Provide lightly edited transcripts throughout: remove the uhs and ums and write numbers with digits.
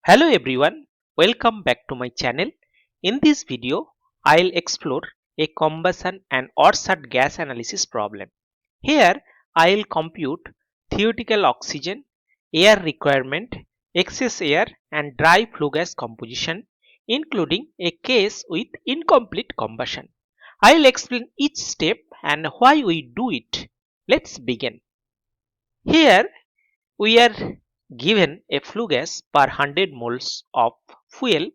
Hello everyone, welcome back to my channel. In this video, I'll explore a combustion and Orsat gas analysis problem. Here, I'll compute theoretical oxygen, air requirement, excess air and dry flue gas composition, including a case with incomplete combustion. I'll explain each step and why we do it. Let's begin. Here, we are given a flue gas per 100 moles of fuel.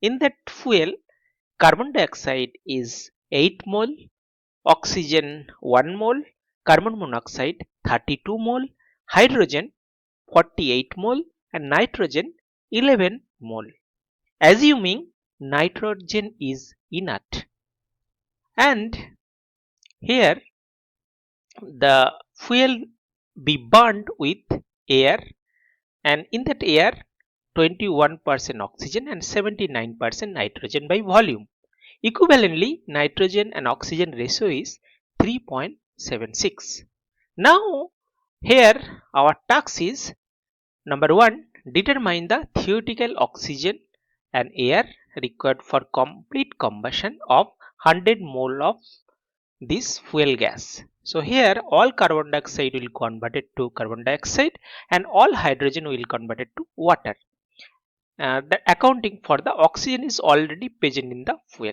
In that fuel, carbon dioxide is 8 mole, oxygen 1 mole, carbon monoxide 32 mole, hydrogen 48 mole and nitrogen 11 mole. Assuming nitrogen is inert. And here the fuel be burned with air, and in that air 21% oxygen and 79% nitrogen by volume. Equivalently, nitrogen and oxygen ratio is 3.76. Now, here our task is number 1, determine the theoretical oxygen and air required for complete combustion of 100 mole of this fuel gas. So here all carbon dioxide will convert it to carbon dioxide and all hydrogen will convert it to water. The accounting for the oxygen is already present in the fuel.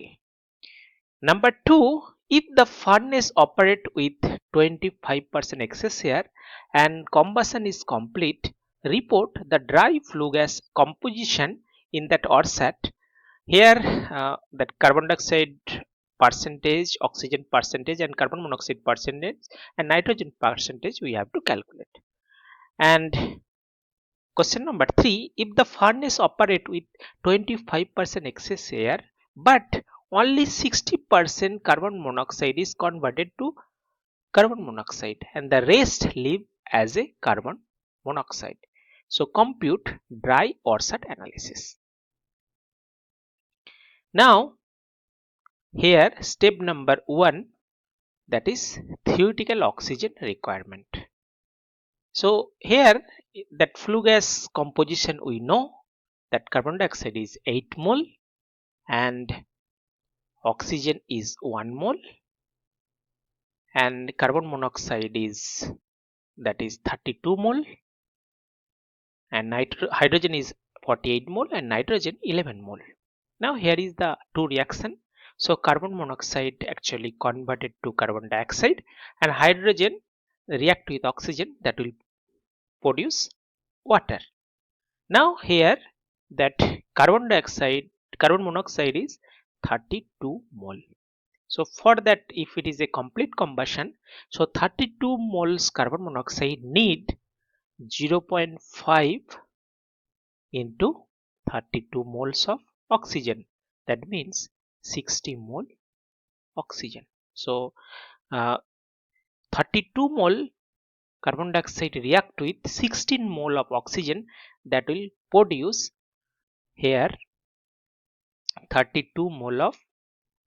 Number 2, if the furnace operate with 25% excess air and combustion is complete, report the dry flue gas composition in that Orsat. Here that carbon dioxide percentage, oxygen percentage and carbon monoxide percentage and nitrogen percentage we have to calculate. And question number 3, if the furnace operate with 25% excess air but only 60% carbon monoxide is converted to carbon monoxide and the rest leave as a carbon monoxide. So compute dry Orsat analysis. Now here step number 1, that is theoretical oxygen requirement. So here that flue gas composition we know that carbon dioxide is 8 mole and oxygen is 1 mole and carbon monoxide is 32 mole and hydrogen is 48 mole and nitrogen 11 mole. Now here is the two reaction. So carbon monoxide actually converted to carbon dioxide and hydrogen react with oxygen, that will produce water. Now here that carbon monoxide is 32 mole. So for that, if it is a complete combustion, so 32 moles carbon monoxide need 0.5 into 32 moles of oxygen. That means 60 mole oxygen. So 32 mole carbon dioxide react with 16 mole of oxygen, that will produce here 32 mole of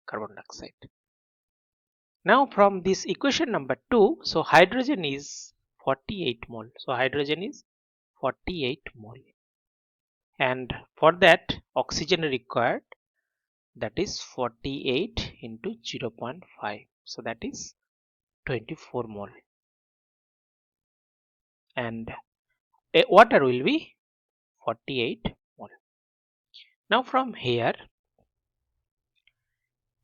carbon dioxide. Now from this equation number 2, so hydrogen is 48 mole. So hydrogen is 48 mole. And for that oxygen required, that is 48 into 0.5. So that is 24 mole. And water will be 48 mole. Now from here,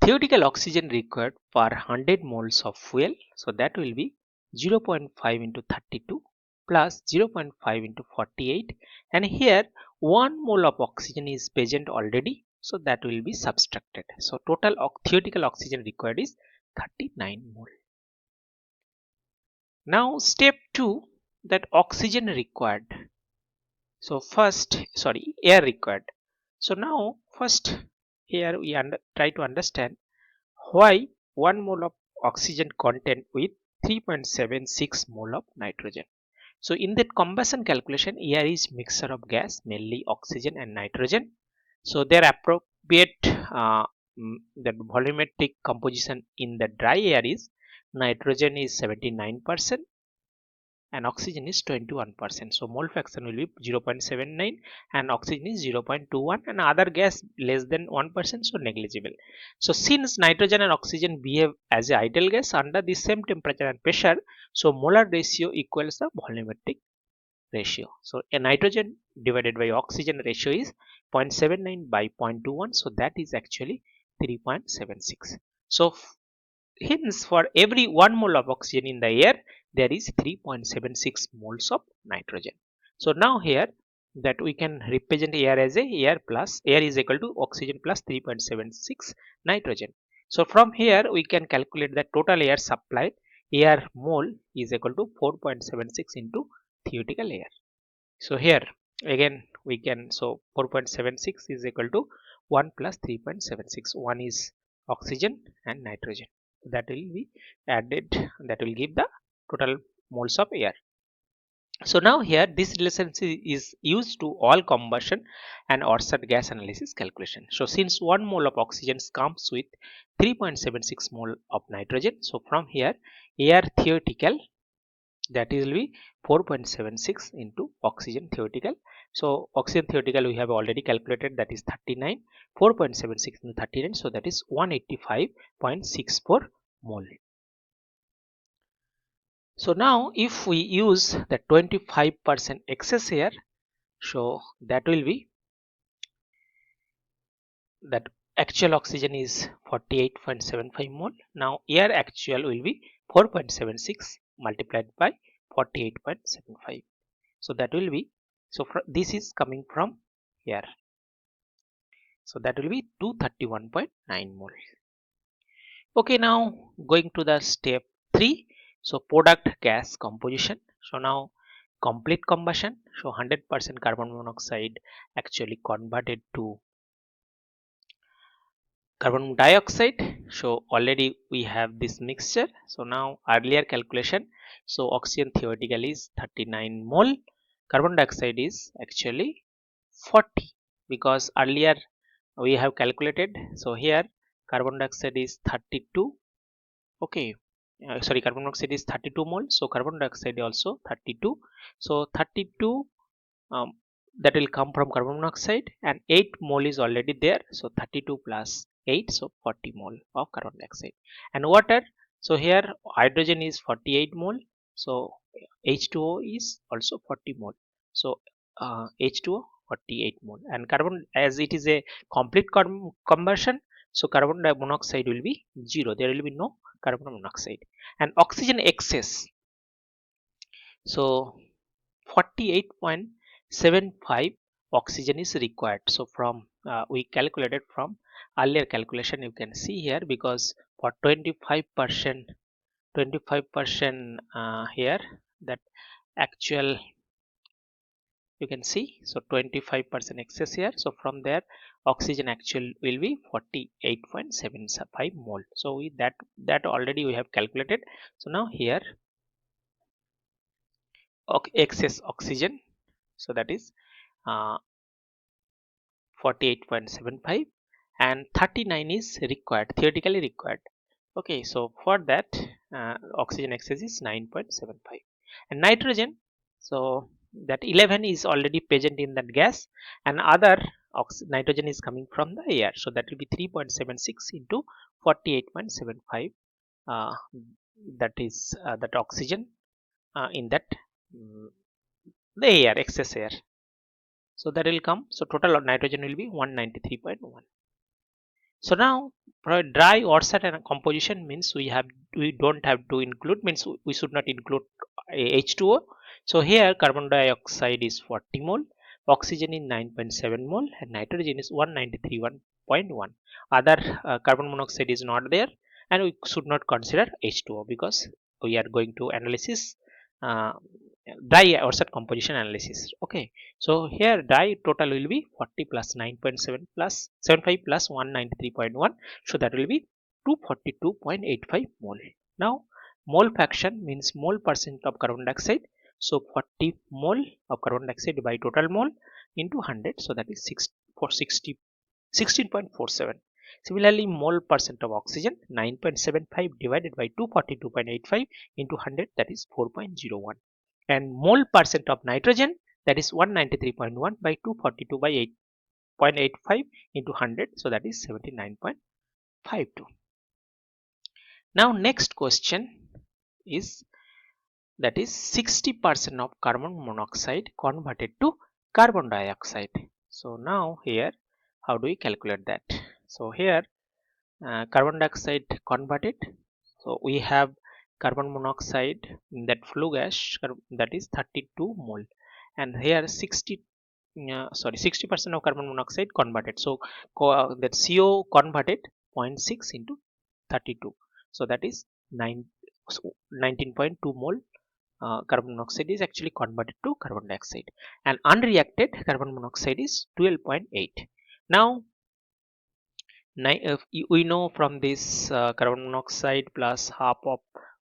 theoretical oxygen required per 100 moles of fuel, so that will be 0.5 into 32 plus 0.5 into 48, and here 1 mole of oxygen is present already, so that will be subtracted. So total theoretical oxygen required is 39 mole. Now step 2, that oxygen required. So air required. So now first here we try to understand why 1 mole of oxygen content with 3.76 mole of nitrogen. So in that combustion calculation, air is mixture of gas, mainly oxygen and nitrogen. So their appropriate the volumetric composition in the dry air is nitrogen is 79%, and oxygen is 21%. So mole fraction will be 0.79 and oxygen is 0.21 and other gas less than 1%, so negligible. So since nitrogen and oxygen behave as a ideal gas under the same temperature and pressure, so molar ratio equals the volumetric ratio. So a nitrogen divided by oxygen ratio is 0.79 by 0.21, so that is actually 3.76. So hence for every 1 mole of oxygen in the air there is 3.76 moles of nitrogen. So now here that we can represent air as a air is equal to oxygen plus 3.76 nitrogen. So from here we can calculate the total air supplied. Air mole is equal to 4.76 into theoretical air. So here again we can, so 4.76 is equal to 1 plus 3.76. 1 is oxygen and nitrogen. That will be added, that will give the total moles of air. So now here this relationship is used to all combustion and Orsat gas analysis calculation. So since 1 mole of oxygen comes with 3.76 mole of nitrogen, so from here air theoretical, that will be 4.76 into oxygen theoretical. So oxygen theoretical we have already calculated, that is 39. 4.76 into 39, so that is 185.64 mole. So now if we use the 25% excess air, so that will be that actual oxygen is 48.75 mole. Now air actual will be 4.76 multiplied by 48.75. So that will be, so this is coming from here, so that will be 231.9 mole. Okay, now going to the step 3, so product gas composition. So now complete combustion, so 100% carbon monoxide actually converted to carbon dioxide. So already we have this mixture. So now earlier calculation, so oxygen theoretical is 39 mole, carbon dioxide is actually 40, because earlier we have calculated. So here carbon dioxide is 32. Okay, sorry, carbon monoxide is 32 mole, so carbon dioxide also 32. So 32 um, that will come from carbon monoxide, and 8 mole is already there, so 32 plus 8, so 40 mole of carbon dioxide. And water, so here hydrogen is 48 mole, so H2O is also 40 mole, so H2O 48 mole, and carbon, as it is a complete combustion, so carbon monoxide will be 0, there will be no carbon monoxide. And oxygen excess, so 48.75 oxygen is required. So from we calculated from earlier calculation, you can see here, because for 25% here, that actual you can see, so 25% excess here, so from there oxygen actual will be 48.75 mole. So that already we have calculated. So now here excess oxygen, so that is 48.75, and 39 is required, theoretically required. Okay, so for that oxygen excess is 9.75. And nitrogen, so that 11 is already present in that gas, and other nitrogen is coming from the air, so that will be 3.76 into 48.75, that is that oxygen in that the air, excess air. So that will come, so total of nitrogen will be 193.1. So now for dry Orsat and composition means we don't have to include, means we should not include H2O. So here carbon dioxide is 40 mole, oxygen is 9.7 mole, and nitrogen is 193.1. Other carbon monoxide is not there, and we should not consider H2O because we are going to analysis uh, dry Orsat composition analysis. Okay, so here dry total will be 40 plus 9.7 plus 75 plus 193.1, so that will be 242.85 mole. Now mole fraction means mole percent of carbon dioxide, so 40 mole of carbon dioxide by total mole into 100, so that is 6 for 60 16.47. Similarly, mole percent of oxygen 9.75 divided by 242.85 into 100, that is 4.01. and mole percent of nitrogen, that is 193.1 by 242 by 8.85 into 100, so that is 79.52. Now next question is, that is 60% of carbon monoxide converted to carbon dioxide. So now here, how do we calculate that? So here, carbon dioxide converted, so we have carbon monoxide in that flue gas, that is 32 mole, and here 60% of carbon monoxide converted, so that CO converted 0.6 into 32, so that is 19.2 mole. Carbon monoxide is actually converted to carbon dioxide, and unreacted carbon monoxide is 12.8. Now we know from this carbon monoxide plus half of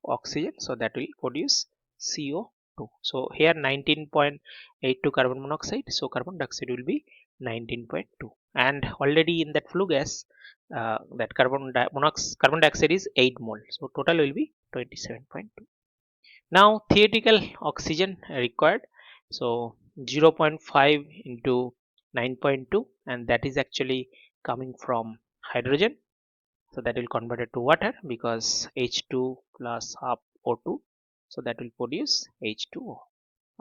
oxygen, so that will produce CO2. So here 19.82 carbon monoxide, so carbon dioxide will be 19.2, and already in that flue gas, that carbon dioxide is 8 mole, so total will be 27.2. Now theoretical oxygen required, so 0.5 into 9.2, and that is actually coming from hydrogen, so that will convert it to water because H2 plus half O2, so that will produce H2O.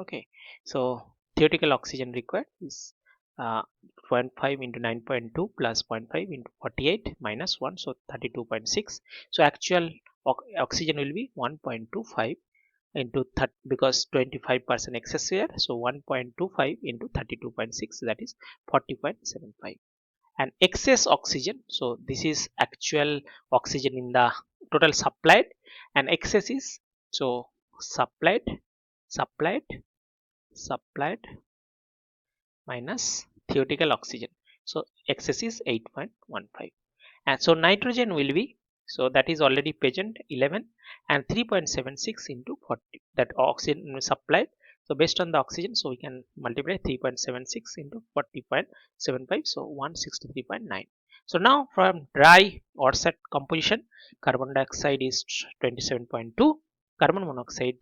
Okay, so theoretical oxygen required is uh, 0.5 into 9.2 plus 0.5 into 48 minus 1, so 32.6. So actual oxygen will be 1.25 into because 25% excess air, so 1.25 into 32.6, that is 40.75. And excess oxygen, so this is actual oxygen in the total supplied, and excess is, so supplied supplied supplied minus theoretical oxygen, so excess is 8.15. And so nitrogen will be, so that is already present 11, and 3.76 into 40, that oxygen supplied. So based on the oxygen, so we can multiply 3.76 into 40.75, so 163.9. So now from dry Orsat composition, carbon dioxide is 27.2, carbon monoxide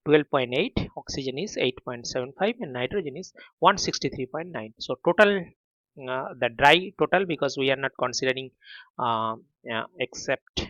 12.8, oxygen is 8.75, and nitrogen is 163.9. So total, the dry total, because we are not considering except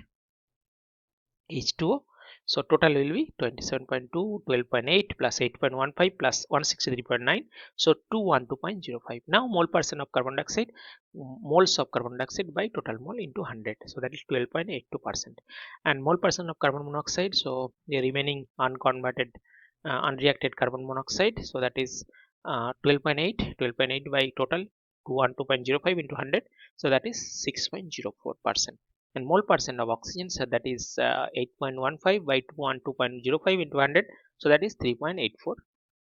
H2O, so total will be 27.2, 12.8 plus 8.15 plus 163.9, so 212.05. Now mole percent of carbon dioxide, moles of carbon dioxide by total mole into 100, so that is 12.82%. And mole percent of carbon monoxide, so the remaining unconverted unreacted carbon monoxide, so that is 12.8 by total 212.05 into 100, so that is 6.04%. And mole percent of oxygen, so that is 8.15 by 212.05 into 100, so that is 3.84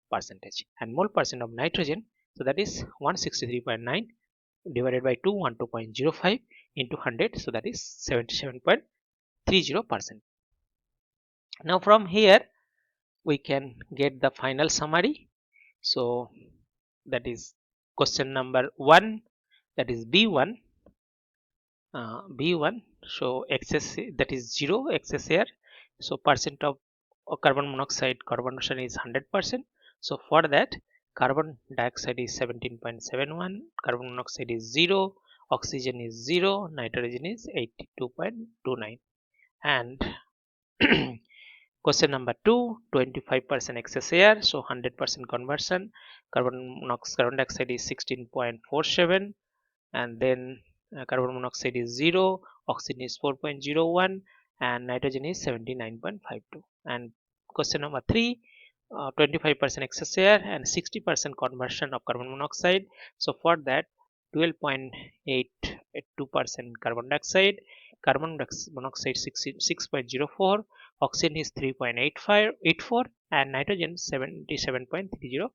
percentage. And mole percent of nitrogen, so that is 163.9 divided by 212.05 into 100, so that is 77.30%. Now from here we can get the final summary. So that is question number 1, that is B1. B1, so excess, that is 0 excess air, so percent of carbon monoxide carbonation is 100%. So for that, carbon dioxide is 17.71, carbon monoxide is 0, oxygen is 0, nitrogen is 82.29. And question number 2, 25% excess air, so 100% conversion, carbon dioxide is 16.47, and then carbon monoxide is 0, oxygen is 4.01, and nitrogen is 79.52. And question number 3, 25% excess air and 60% conversion of carbon monoxide, so for that 12.82% carbon dioxide, carbon monoxide 6.04, oxygen is 3.84, and nitrogen 77.30%.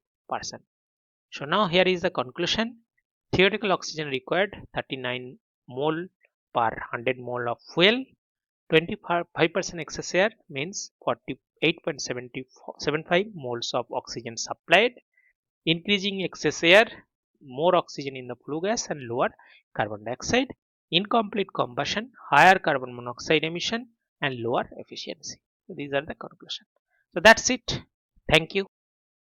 So now here is the conclusion. Theoretical oxygen required 39 mole per 100 mole of fuel. 25% excess air means 48.75 moles of oxygen supplied. Increasing excess air, more oxygen in the flue gas and lower carbon dioxide. Incomplete combustion, higher carbon monoxide emission and lower efficiency. So these are the conclusion. So that's it. Thank you.